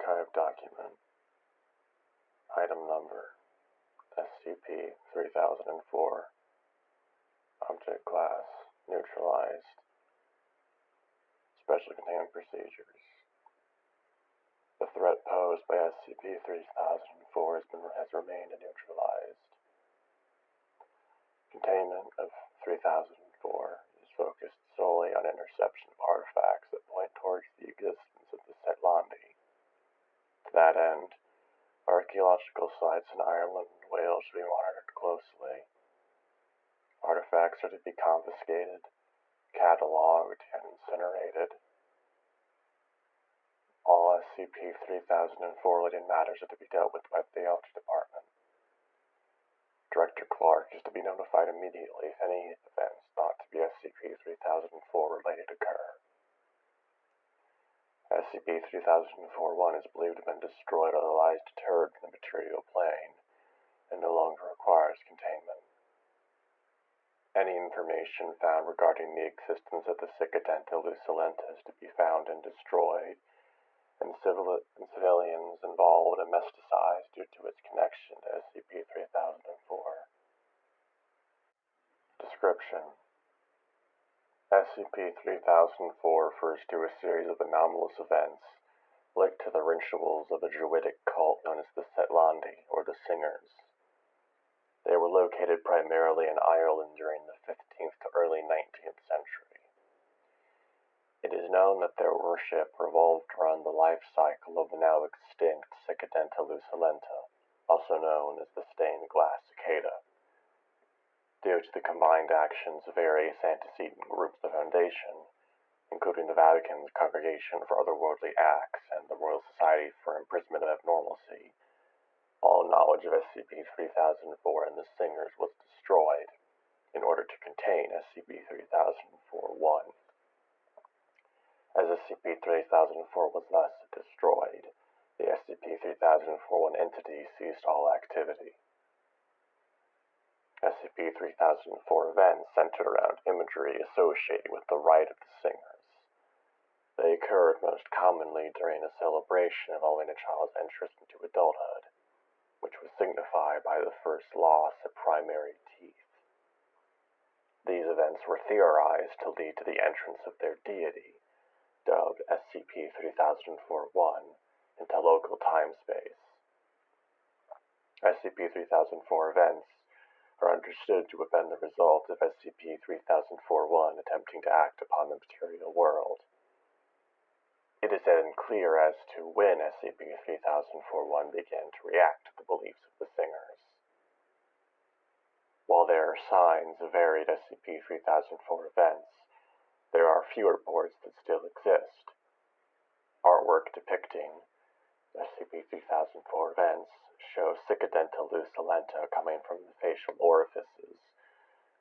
Archive document. Item number SCP-3004. Object class neutralized. Special containment procedures. The threat posed by SCP-3004 has remained neutralized. Containment of 3004 is focused solely on interception of artifacts that point towards the existence of the Setlandi. To that end, archaeological sites in Ireland and Wales should be monitored closely. Artifacts are to be confiscated, catalogued, and incinerated. All SCP-3004 related matters are to be dealt with by the Health Department. Director Clark is to be notified immediately if any events thought to be SCP-3004 related occur. SCP-3004-1 is believed to have been destroyed or otherwise deterred from the material plane, and no longer requires containment. Any information found regarding the existence of the Cicadenta luculenta is to be found and destroyed, and civilians involved amnesticized due to its connection to SCP-3004. Description: SCP-3004 refers to a series of anomalous events linked to the rituals of a druidic cult known as the Setlandi, or the Singers. They were located primarily in Ireland during the 15th to early 19th century. It is known that their worship revolved around the life cycle of the now extinct Cicadenta luculenta, also known as the stained glass cicada. Due to the combined actions of various antecedent groups of the Foundation, including the Vatican's Congregation for Otherworldly Acts and the Royal Society for Imprisonment of Abnormalcy, all knowledge of SCP-3004 and the Singers was destroyed in order to contain SCP-3004-1. As SCP-3004 was thus destroyed, the SCP-3004-1 entity ceased all activity. SCP-3004 events centered around imagery associated with the rite of the Singers. They occurred most commonly during a celebration involving a child's entrance into adulthood, which was signified by the first loss of primary teeth. These events were theorized to lead to the entrance of their deity, dubbed SCP-3004-1, into local time-space. SCP-3004 events are understood to have been the result of SCP-3004-1 attempting to act upon the material world. It is unclear as to when SCP-3004-1 began to react to the beliefs of the Singers. While there are signs of varied SCP-3004 events, there are few reports that still exist. Artwork depicting SCP-3004 events show Cicadenta luculenta coming from the facial orifices,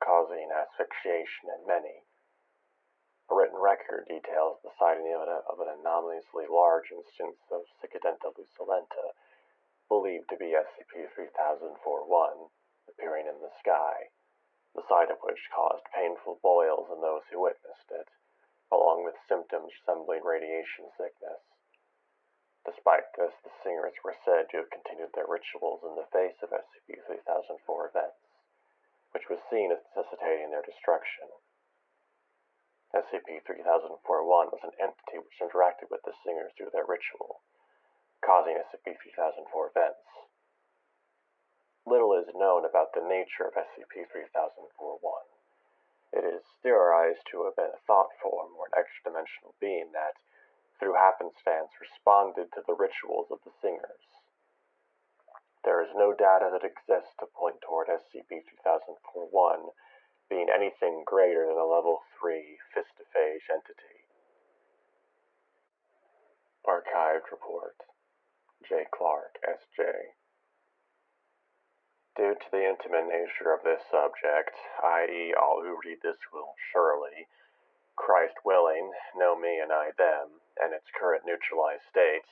causing asphyxiation in many. A written record details the sighting of an anomalously large instance of Cicadenta luculenta, believed to be SCP-3004-1, appearing in the sky, the sight of which caused painful boils in those who witnessed it, along with symptoms resembling radiation sickness. Despite this, the Singers were said to have continued their rituals in the face of SCP-3004 events, which was seen as necessitating their destruction. SCP-3004-1 was an entity which interacted with the Singers through their ritual, causing SCP-3004 events. Little is known about the nature of SCP-3004-1. It is theorized to have been a thought form or an extra-dimensional being that, through happenstance, responded to the rituals of the Singers. There is no data that exists to point toward SCP-3004-1 being anything greater than a Level 3 fistophage entity. Archived Report. J. Clark, S.J. Due to the intimate nature of this subject, i.e. all who read this will surely, Christ willing, know me and I them, and its current neutralized state,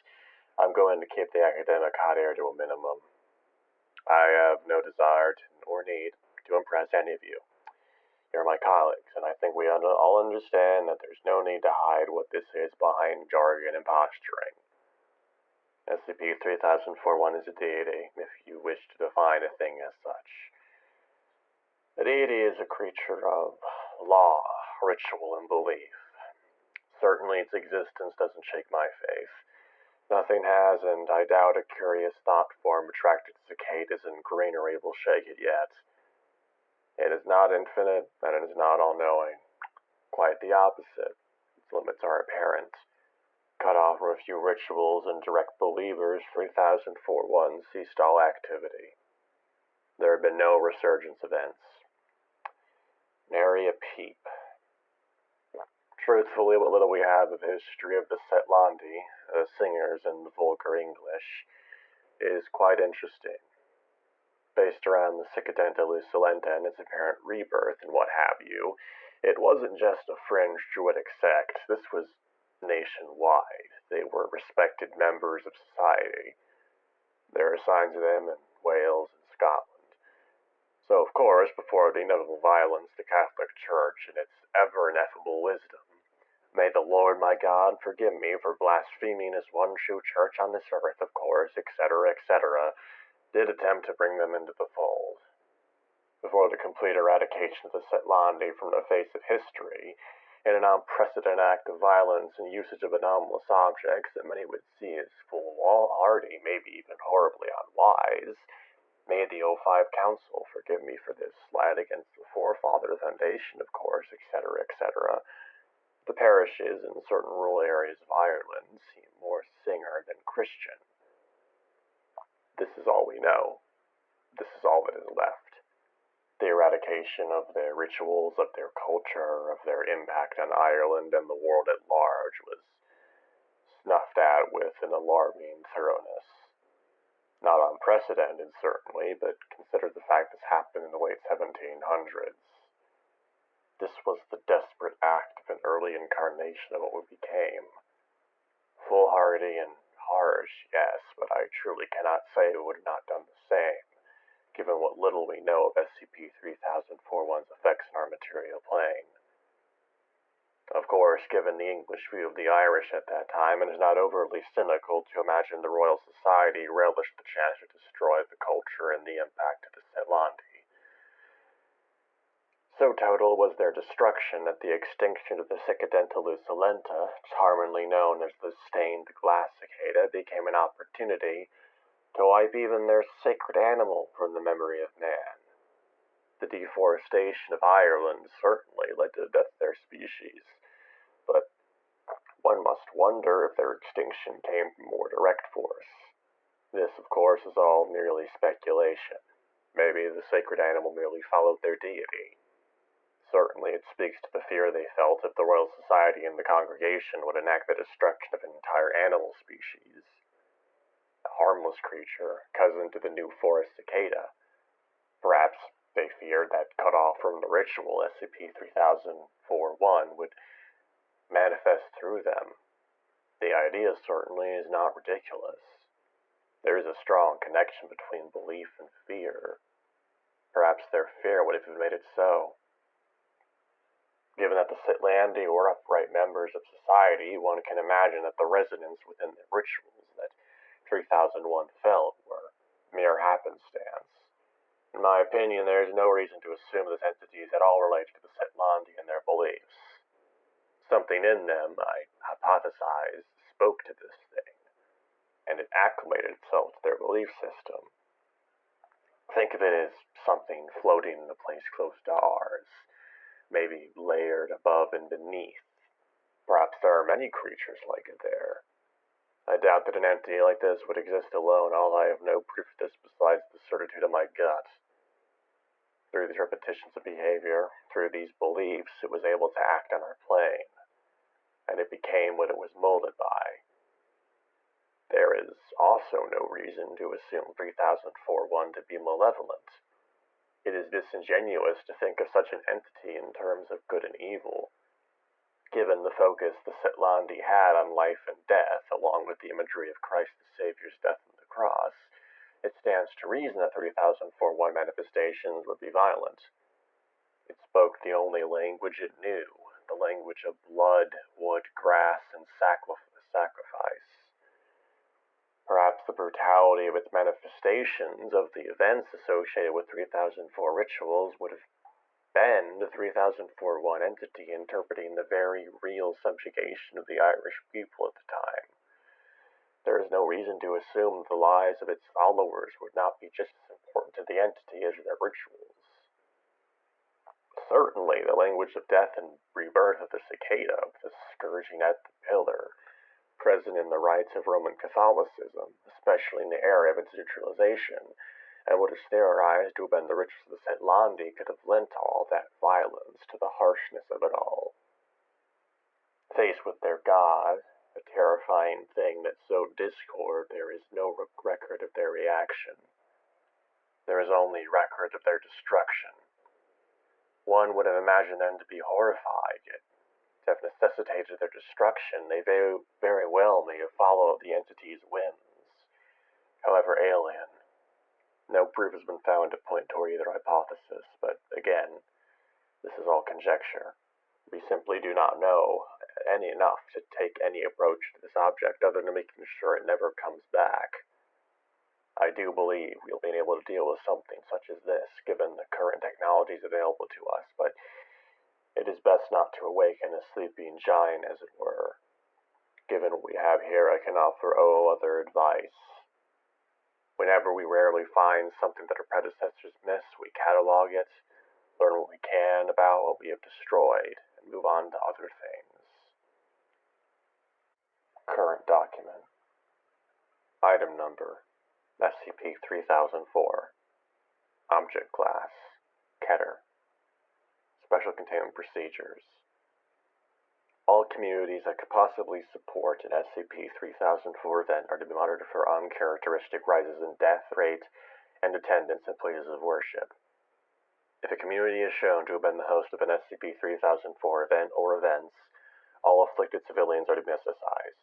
I'm going to keep the academic hot air to a minimum. I have no desire or need to impress any of you. You're my colleagues, and I think we all understand that there's no need to hide what this is behind jargon and posturing. SCP-3004 is a deity, if you wish to define a thing as such. A deity is a creature of law, ritual, and belief. Certainly its existence doesn't shake my faith. Nothing has, and I doubt a curious thought form attracted to cicadas and greenery will shake it yet. It is not infinite, and it is not all-knowing. Quite the opposite. Its limits are apparent. Cut off from a few rituals and direct believers, 3004-1 ceased all activity. There have been no resurgence events. Nary a peep. Truthfully, what little we have of history of the Setlandi, the singers in the vulgar English, is quite interesting. Based around the SCP-3004 and its apparent rebirth and what have you, it wasn't just a fringe druidic sect. This was nationwide. They were respected members of society. There are signs of them in Wales and Scotland. So, of course, before the inevitable violence, the Catholic Church, in its ever-ineffable wisdom, may the Lord my God forgive me for blaspheming his one true church on this earth, of course, etc., etc., did attempt to bring them into the fold. Before the complete eradication of the Setlandi from the face of history, in an unprecedented act of violence and usage of anomalous objects that many would see as foolhardy, maybe even horribly unwise, may the O5 Council forgive me for this slight against the forefather foundation, of course, etc., etc., the parishes in certain rural areas of Ireland seem more Singer than Christian. This is all we know. This is all that is left. The eradication of their rituals, of their culture, of their impact on Ireland and the world at large was snuffed at with an alarming thoroughness. Not unprecedented, certainly, but consider the fact this happened in the late 1700s. This was the desperate act of an early incarnation of what we became. Foolhardy and harsh, yes, but I truly cannot say we would have not done the same, given what little we know of SCP-3004-1's effects in our material plane. Of course, given the English view of the Irish at that time, it is not overly cynical to imagine the Royal Society relished the chance to destroy the culture and the impact of the Setlandi. So total was their destruction that the extinction of the SCP-3004, charmingly known as the stained glass cicada, became an opportunity to wipe even their sacred animal from the memory of man. The deforestation of Ireland certainly led to the death of their species, but one must wonder if their extinction came from more direct force. This, of course, is all merely speculation. Maybe the sacred animal merely followed their deity. Certainly it speaks to the fear they felt if the Royal Society and the congregation would enact the destruction of an entire animal species. A harmless creature, cousin to the new forest cicada. Perhaps they feared that cut off from the ritual, SCP-3004-1 would manifest through them. The idea certainly is not ridiculous. There is a strong connection between belief and fear. Perhaps their fear would have made it so. Given that the Setlandi were upright members of society, one can imagine that the resonance within the rituals that 3001 felt were mere happenstance. In my opinion, there is no reason to assume this entity is at all related to the Setlandi and their beliefs. Something in them, I hypothesize, spoke to this thing, and it acclimated itself to their belief system. Think of it as something floating in a place close to ours, maybe layered above and beneath. Perhaps there are many creatures like it there. I doubt that an entity like this would exist alone, although I have no proof of this besides the certitude of my gut. Through these repetitions of behavior, through these beliefs, it was able to act on our plane, and it became what it was molded by. There is also no reason to assume 3004-1 to be malevolent. It is disingenuous to think of such an entity in terms of good and evil. Given the focus the Setlandi had on life and death, along with the imagery of Christ the Savior's death on the cross, it stands to reason that 3004-1 manifestations would be violent. It spoke the only language it knew, the language of blood, wood, grass, and sacrifice. Perhaps the brutality of its manifestations of the events associated with 3004 rituals would have been the 3004-1 entity interpreting the very real subjugation of the Irish people at the time. There is no reason to assume the lives of its followers would not be just as important to the entity as their rituals. Certainly, the language of death and rebirth of the cicada, the scourging at the pillar, present in the rites of Roman Catholicism, especially in the era of its neutralization, and would have theorized to have been the rituals of the Setlandi, could have lent all that violence to the harshness of it all. Faced with their god, a terrifying thing that sowed discord, there is no record of their reaction. There is only record of their destruction. One would have imagined them to be horrified, yet to have necessitated their destruction, they very well may have followed the entity's whims, however alien. No proof has been found to point toward either hypothesis, but again, this is all conjecture. We simply do not know enough to take any approach to this object other than making sure it never comes back. I do believe we'll be able to deal with something such as this, given the current technologies available to us, but it is best not to awaken a sleeping giant, as it were. Given what we have here, I can offer no other advice. Whenever we rarely find something that our predecessors missed, we catalog it, learn what we can about what we have destroyed, and move on to other things. Current document. Item number, SCP-3004. Object class, Keter. Special containment procedures. All communities that could possibly support an SCP-3004 event are to be monitored for uncharacteristic rises in death rate and attendance at places of worship. If a community is shown to have been the host of an SCP-3004 event or events, all afflicted civilians are to be assassinated.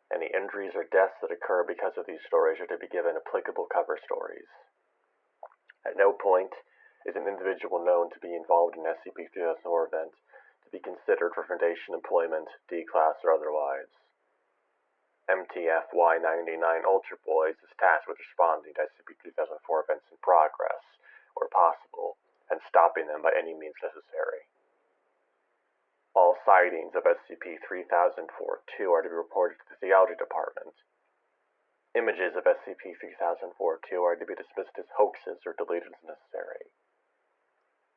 Any injuries or deaths that occur because of these stories are to be given applicable cover stories. At no point is an individual known to be involved in an SCP-3004 event to be considered for Foundation employment, D-Class, or otherwise. MTF-Y99 Ultra Boys is tasked with responding to SCP-3004 events in progress, where possible, and stopping them by any means necessary. All sightings of SCP-3004-2 are to be reported to the Theology Department. Images of SCP-3004-2 are to be dismissed as hoaxes or deleted as necessary.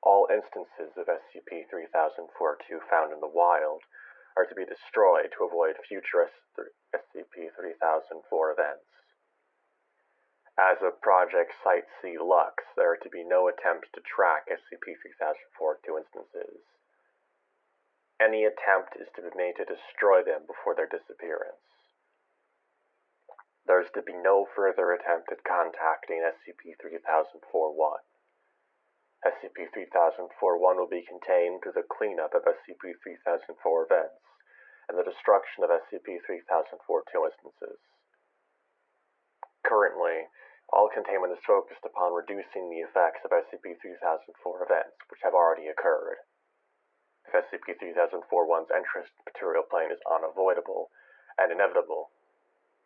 All instances of SCP-3004-2 found in the wild are to be destroyed to avoid future SCP-3004 events. As of Project Site-C Lux, there are to be no attempts to track SCP-3004-2 instances. Any attempt is to be made to destroy them before their disappearance. There is to be no further attempt at contacting SCP-3004-1. SCP-3004-1 will be contained to the cleanup of SCP-3004 events and the destruction of SCP-3004-2 instances. Currently, all containment is focused upon reducing the effects of SCP-3004 events which have already occurred. If SCP-3004-1's entrance material plane is unavoidable and inevitable,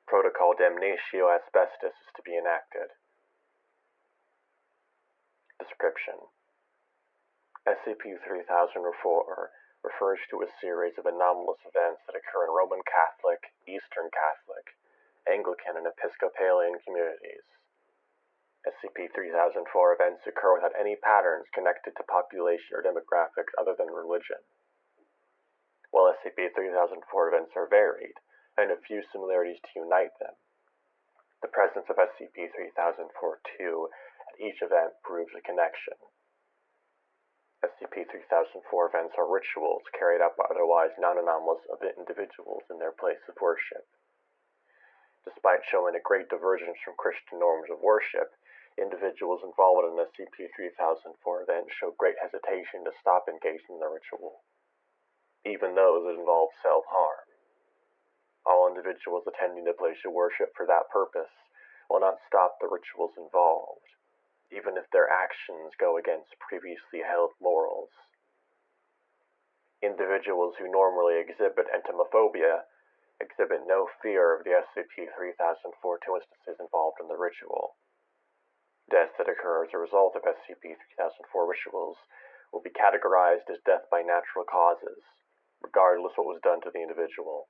Protocol Damnatio Asbestos is to be enacted. Description: SCP-3004 refers to a series of anomalous events that occur in Roman Catholic, Eastern Catholic, Anglican, and Episcopalian communities. SCP-3004 events occur without any patterns connected to population or demographics other than religion. While SCP-3004 events are varied, and a few similarities to unite them, the presence of SCP-3004-2 at each event proves a connection. SCP-3004 events are rituals carried out by otherwise non-anomalous individuals in their place of worship. Despite showing a great divergence from Christian norms of worship, individuals involved in an SCP-3004 event show great hesitation to stop engaging in the ritual, even those that involve self-harm. All individuals attending the place of worship for that purpose will not stop the rituals involved, even if their actions go against previously held morals. Individuals who normally exhibit entomophobia exhibit no fear of the SCP-3004 instances involved in the ritual. Death that occur as a result of SCP-3004 rituals will be categorized as death by natural causes, regardless what was done to the individual.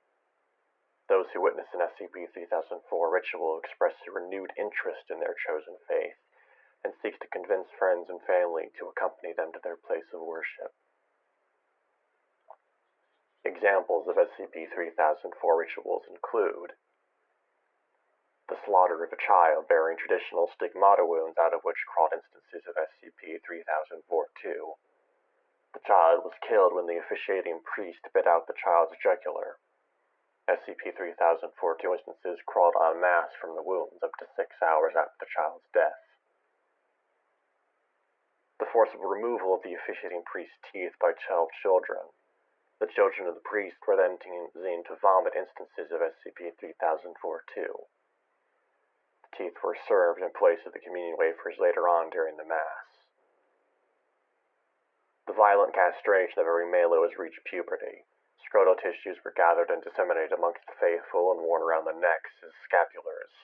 Those who witness an SCP-3004 ritual express a renewed interest in their chosen faith, and seek to convince friends and family to accompany them to their place of worship. Examples of SCP-3004 rituals include the slaughter of a child bearing traditional stigmata wounds out of which crawled instances of SCP-3004-2. The child was killed when the officiating priest bit out the child's jugular. SCP-3004-2 instances crawled en masse from the wounds up to 6 hours after the child's death. The forcible removal of the officiating priest's teeth by 12 children. The children of the priest were then seen to vomit instances of SCP-3004-2. The teeth were served in place of the communion wafers later on during the Mass. The violent castration of every male who has reached puberty. Scrotal tissues were gathered and disseminated amongst the faithful and worn around the necks as scapulars.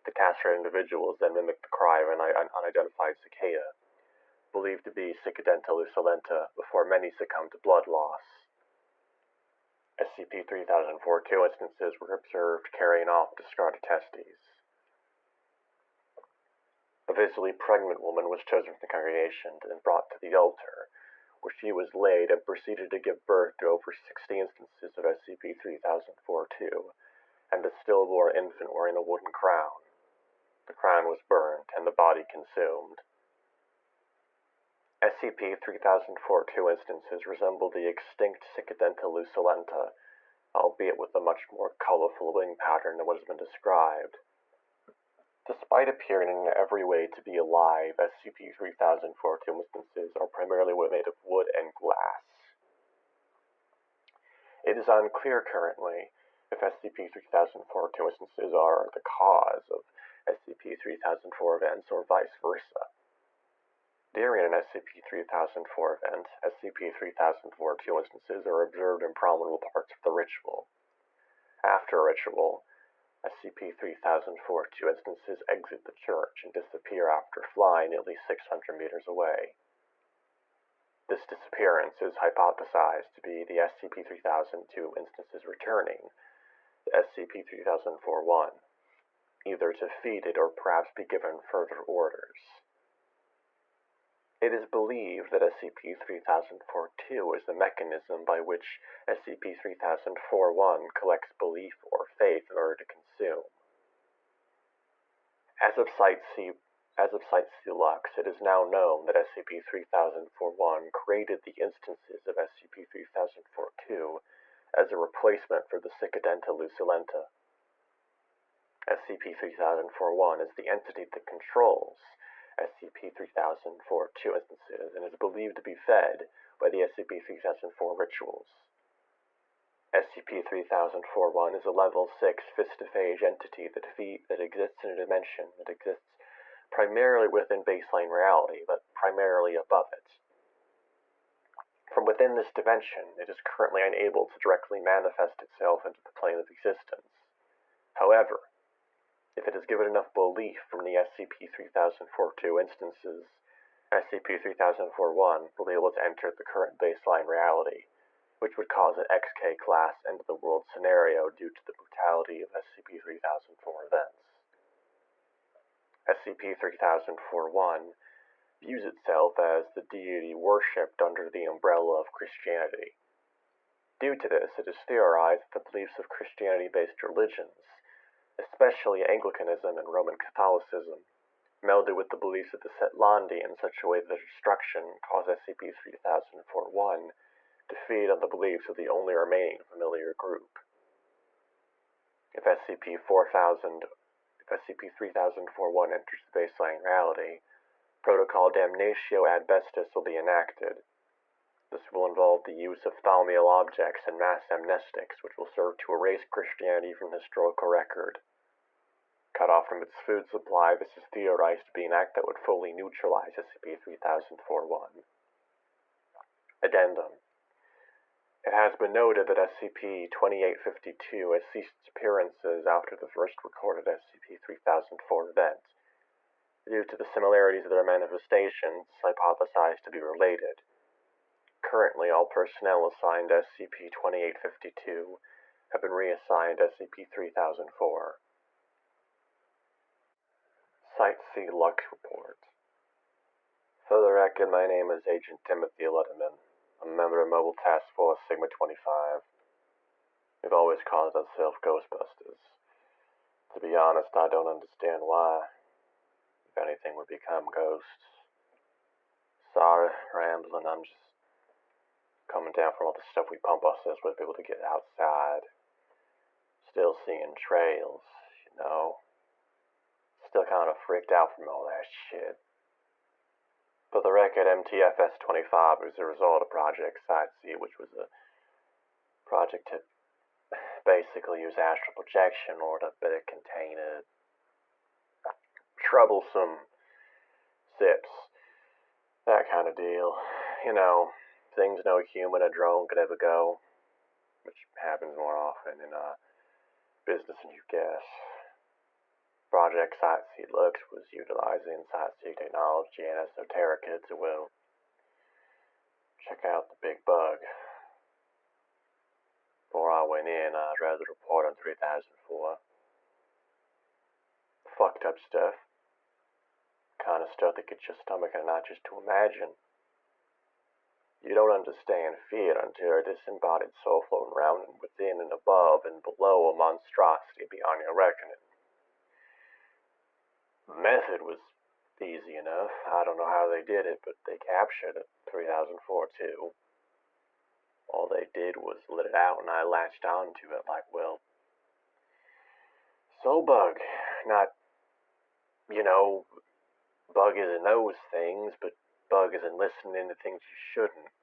The castrated individuals then mimicked the cry of an unidentified cicada, believed to be Cicadenta luculenta, before many succumbed to blood loss. SCP-3004-2 instances were observed carrying off discarded testes. A visibly pregnant woman was chosen from the congregation and brought to the altar, where she was laid and proceeded to give birth to over 60 instances of SCP-3004-2, and a stillborn infant wearing a wooden crown. The crown was burnt and the body consumed. SCP-3004-2 instances resemble the extinct Cicadenta luculenta, albeit with a much more colorful wing pattern than what has been described. Despite appearing in every way to be alive, SCP-3004-2 instances are primarily made of wood and glass. It is unclear currently if SCP-3004-2 instances are the cause of SCP-3004 events or vice versa. During an SCP-3004 event, SCP-3004-2 instances are observed in prominent parts of the ritual. After a ritual, SCP-3004-2 instances exit the church and disappear after flying nearly 600 meters away. This disappearance is hypothesized to be the SCP-3002 instances returning to SCP-3004-1, either to feed it or perhaps be given further orders. It is believed that SCP-3004-2 is the mechanism by which SCP-3004-1 collects belief or faith in order to consume. As of Site-C Lux, it is now known that SCP-3004-1 created the instances of SCP-3004-2 as a replacement for the Cicadenta luculenta. SCP-3004-1 is the entity that controls SCP-3004-2 instances and is believed to be fed by the SCP-3004 rituals. SCP-3004-1 is a Level 6 Fistophage entity that exists in a dimension that exists primarily within baseline reality, but primarily above it. From within this dimension, it is currently unable to directly manifest itself into the plane of existence. However, if it is given enough belief from the SCP-3004-2 instances, SCP-3004-1 will be able to enter the current baseline reality, which would cause an XK class end-of-the-world scenario due to the brutality of SCP-3004 events. SCP-3004-1 views itself as the deity worshipped under the umbrella of Christianity. Due to this, it is theorized that the beliefs of Christianity-based religions, especially Anglicanism and Roman Catholicism, melded with the beliefs of the Setlandi in such a way that their destruction caused SCP-3004-1 to feed on the beliefs of the only remaining familiar group. If SCP-3004-1 enters the baseline reality, Protocol Damnatio Adbestus will be enacted. This will involve the use of thaumiel objects and mass amnestics, which will serve to erase Christianity from the historical record. Cut off from its food supply, this is theorized to be an act that would fully neutralize SCP-3004-1. Addendum. It has been noted that SCP-2852 has ceased its appearances after the first recorded SCP-3004 event. Due to the similarities of their manifestations, hypothesized to be related. Currently, all personnel assigned SCP-2852 have been reassigned SCP-3004. Site C Lux Report. For the record, my name is Agent Timothy Letterman. I'm a member of Mobile Task Force Sigma-25. We've always called ourselves Ghostbusters. To be honest, I don't understand why. If anything, we become ghosts. Sorry, rambling, I'm just coming down from all the stuff we pump ourselves with to be able to get outside. Still seeing trails, you know. Still kind of freaked out from all that shit. For the record, MTFS-25 was a result of Project Site C, which was a project to basically use astral projection in order to better contain a troublesome zips. That kind of deal. You know, things no human or drone could ever go, which happens more often in business than you guess. Project Site C Lux was utilizing Site C technology and esoterica to, well, check out the big bug. Before I went in, I'd rather report on 3004. Fucked up stuff. Kind of stuff that gets your stomach and not just to imagine. You don't understand fear until a disembodied soul floating around and within and above and below a monstrosity beyond your reckoning. The method was easy enough. I don't know how they did it, but they captured it. 3004 too. All they did was let it out and I latched onto it like, well, so bug. Not, you know, bug isn't those things, but bug isn't listening to things you shouldn't.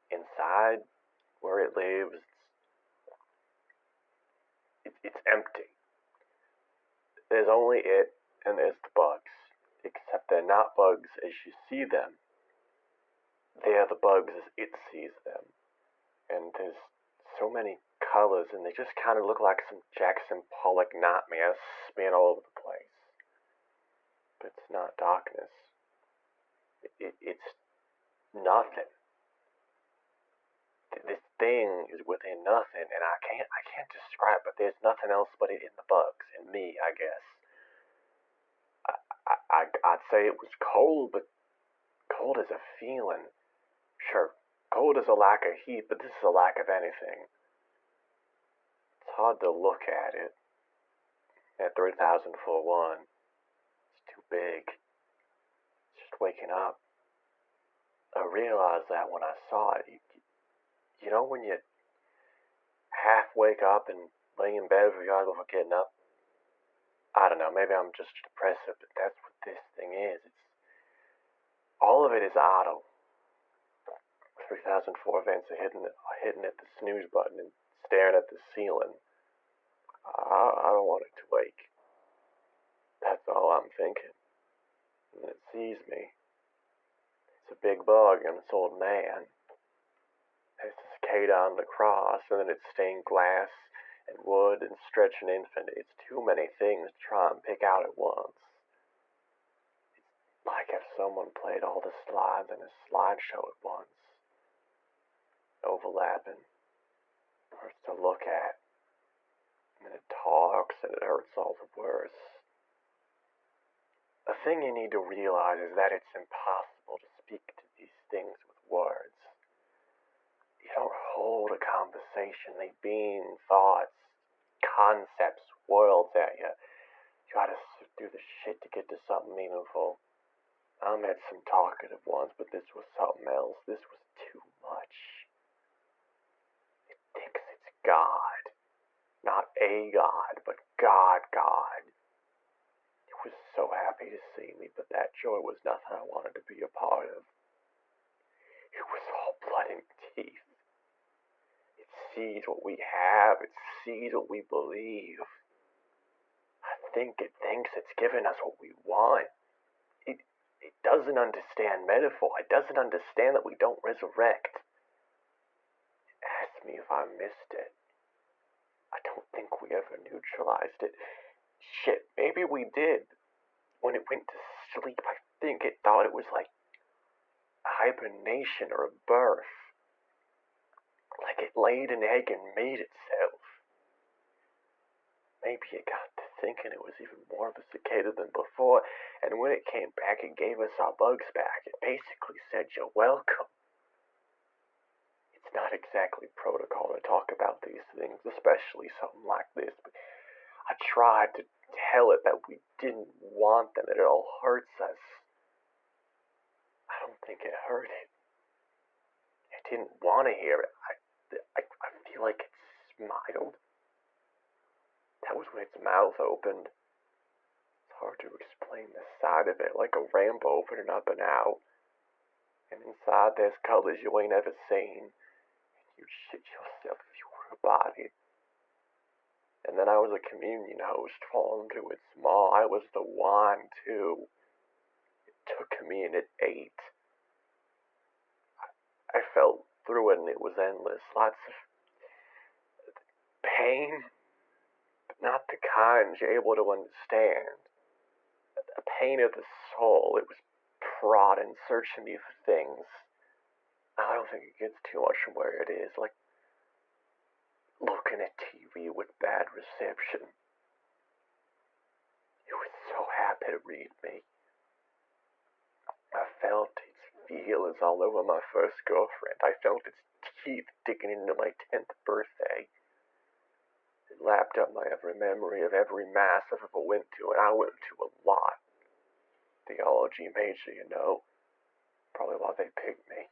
Inside, where it lives, it's empty. There's only it, and there's the bugs. Except they're not bugs as you see them. They're the bugs as it sees them. And there's so many colors, and they just kind of look like some Jackson Pollock nightmare spin all over the place. But it's not darkness. It's nothing. This thing is within nothing, and I can't describe it, but there's nothing else but it in the bugs, and me, I guess. I'd say it was cold, but cold is a feeling. Sure, cold is a lack of heat, but this is a lack of anything. It's hard to look at it. At 3004-1, it's too big. It's just waking up. I realized that when I saw it. You know when you half wake up and lay in bed with your eyes before getting up? I don't know, maybe I'm just depressive, but that's what this thing is. All of it is auto. 3004 events are hitting at the snooze button and staring at the ceiling. I don't want it to wake. That's all I'm thinking. And it sees me. It's a big bug and it's old man. It's a cicada on the cross, and then it's stained glass and wood and stretching infant. It's too many things to try and pick out at once. It's like if someone played all the slides in a slideshow at once. Overlapping. Hurts to look at. And then it talks and it hurts all the worse. The thing you need to realize is that it's impossible to speak to these things with words. You don't hold a conversation. They beam thoughts, concepts, worlds at you. You gotta sit through the shit to get to something meaningful. I met some talkative ones, but this was something else. This was too much. It thinks it's God. Not a God, but God. It was so happy to see me, but that joy was nothing I wanted to be a part of. It was all blood and teeth. It sees what we have. It sees what we believe. I think it thinks it's giving us what we want. It doesn't understand metaphor. It doesn't understand that we don't resurrect. me if I missed it. I don't think we ever neutralized it. Shit, maybe we did. When it went to sleep, I think it thought it was like hibernation or a birth. Like it laid an egg and made itself. Maybe it got to thinking it was even more of a cicada than before, and when it came back and gave us our bugs back, it basically said, "You're welcome." It's not exactly protocol to talk about these things, especially something like this, but I tried to tell it that we didn't want them, that it all hurts us. I don't think it heard it. It didn't want to hear it. I feel like it smiled. That was when its mouth opened. It's hard to explain the side of it, like a rainbow opening up and out. And inside there's colors you ain't ever seen. And you'd shit yourself if you were a body. And then I was a communion host, falling to its maw. I was the wine, too. It took me and it ate. I felt through it and it was endless. Lots of pain, but not the kind you're able to understand. A pain of the soul. It was prodding, searching me for things. I don't think it gets too much from where it is, like looking at TV with bad reception. It was so happy to read me. I felt its feelers all over my first girlfriend. I felt its teeth digging into my 10th birthday. It lapped up my every memory of every mass I've ever went to, and I went to a lot. Theology major, you know. Probably why they picked me.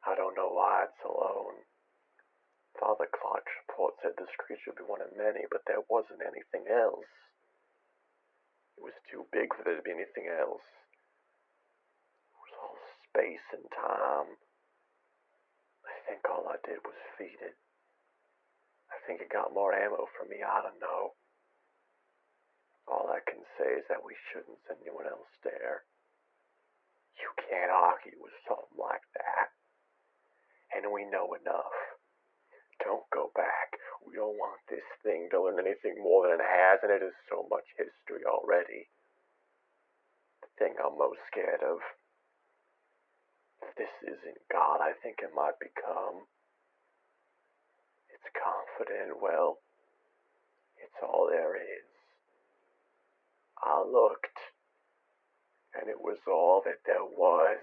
I don't know why it's alone. Father Clark's report said this creature would be one of many, but there wasn't anything else. It was too big for there to be anything else. It was all space and time. I think all I did was feed it. I think it got more ammo from me, I don't know. All I can say is that we shouldn't send anyone else there. You can't argue with something like that. And we know enough. Don't go back. We don't want this thing to learn anything more than it has, and it has so much history already. The thing I'm most scared of. If this isn't God, I think it might become. It's confident, well, it's all there is. I looked, and it was all that there was.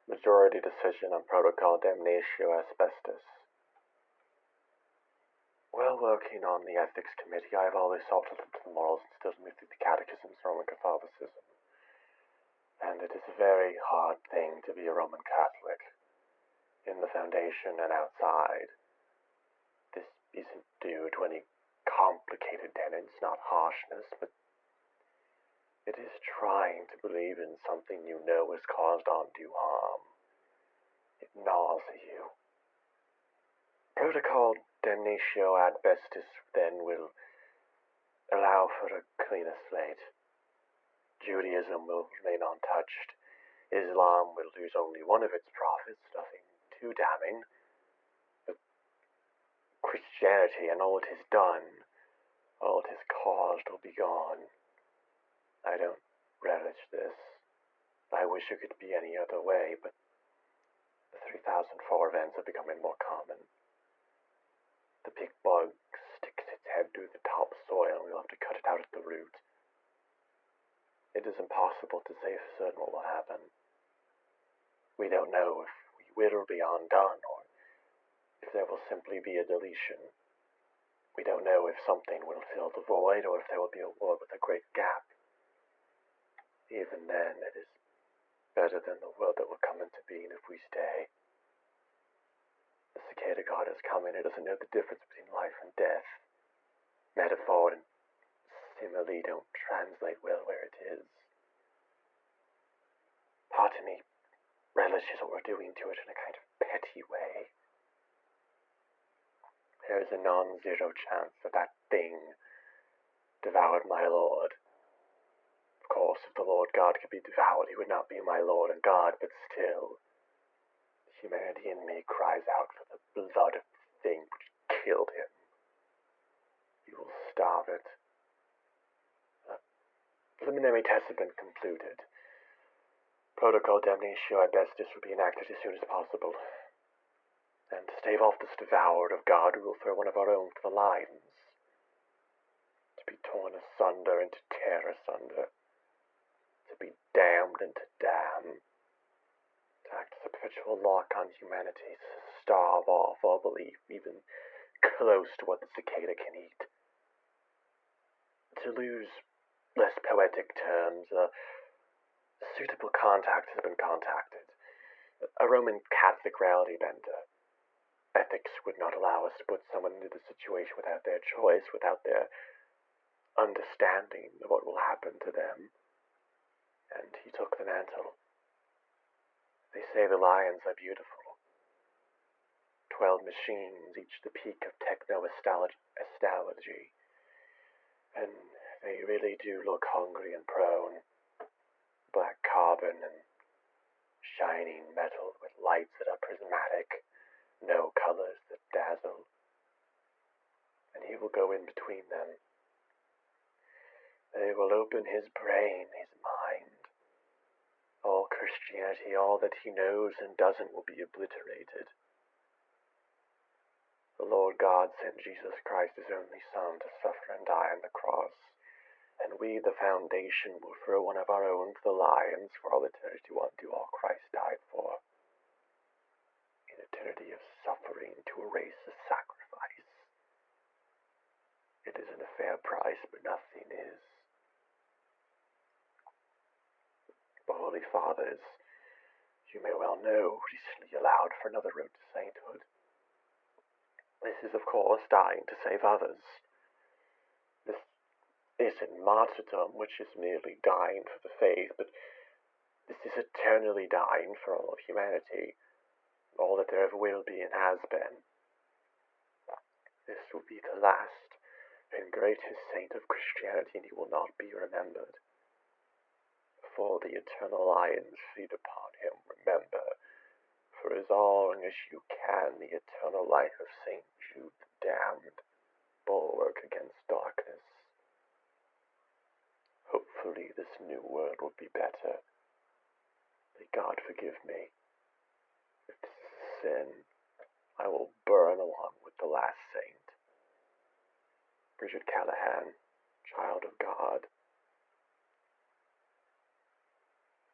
Majority decision on protocol damnatio asbestos. While working on the ethics committee, I have always sought to live to the morals instilled in me through the catechisms of Roman Catholicism. And it is a very hard thing to be a Roman Catholic, in the foundation and outside. This isn't due to any complicated tenets, not harshness, but it is trying to believe in something you know has caused undue harm. It gnaws at you. Protocol damnatio asbestos then will allow for a cleaner slate. Judaism will remain untouched. Islam will lose only one of its prophets, nothing too damning. But Christianity and all it has done, all it has caused, will be gone. I don't relish this. I wish it could be any other way, but the 3004 events are becoming more common. The big bug sticks its head through the topsoil, and we'll have to cut it out at the root. It is impossible to say for certain what will happen. We don't know if we will be undone, or if there will simply be a deletion. We don't know if something will fill the void, or if there will be a world with a great gap. Even then, it is better than the world that will come into being if we stay. The cicada god is coming. It doesn't know the difference between life and death. Metaphor and simile don't translate well where it is. Part of me relishes what we're doing to it in a kind of petty way. There is a non-zero chance that that thing devoured my lord. Of course, if the Lord God could be devoured, he would not be my Lord and God, but still, humanity in me cries out for the blood of the thing which killed him. You will starve it. Preliminary tests have been concluded. Protocol damnatio Ibestis will be enacted as soon as possible. And to stave off this devoured of God, we will throw one of our own to the lions. To be torn asunder and to tear asunder. To be damned and to damn. To act as a perpetual lock on humanity, to starve off all belief, even close to what the cicada can eat. To lose less poetic terms, a suitable contact has been contacted. A Roman Catholic reality bender. Ethics would not allow us to put someone into the situation without their choice, without their understanding of what will happen to them. And he took the mantle. They say the lions are beautiful. 12 machines, each the peak of techno-astrology. And they really do look hungry and prone. Black carbon and shining metal with lights that are prismatic, no colors that dazzle. And he will go in between them. They will open his brain, his mind. All Christianity, all that he knows and doesn't, will be obliterated. The Lord God sent Jesus Christ, his only Son, to suffer and die on the cross. And we, the foundation, will throw one of our own to the lions for all eternity to undo all Christ died for. An eternity of suffering to erase the sacrifice. It isn't a fair price, but nothing is. The Holy Fathers, you may well know, recently allowed for another road to sainthood. This is, of course, dying to save others. This isn't martyrdom, which is merely dying for the faith, but this is eternally dying for all of humanity, all that there ever will be and has been. This will be the last and greatest saint of Christianity, and he will not be remembered. Before the eternal lions feed upon him, remember, for as long as you can, the eternal life of St. Jude the damned, bulwark against darkness. Hopefully this new world will be better. May God forgive me. If this is a sin, I will burn along with the last saint. Bridget Callahan, child of God.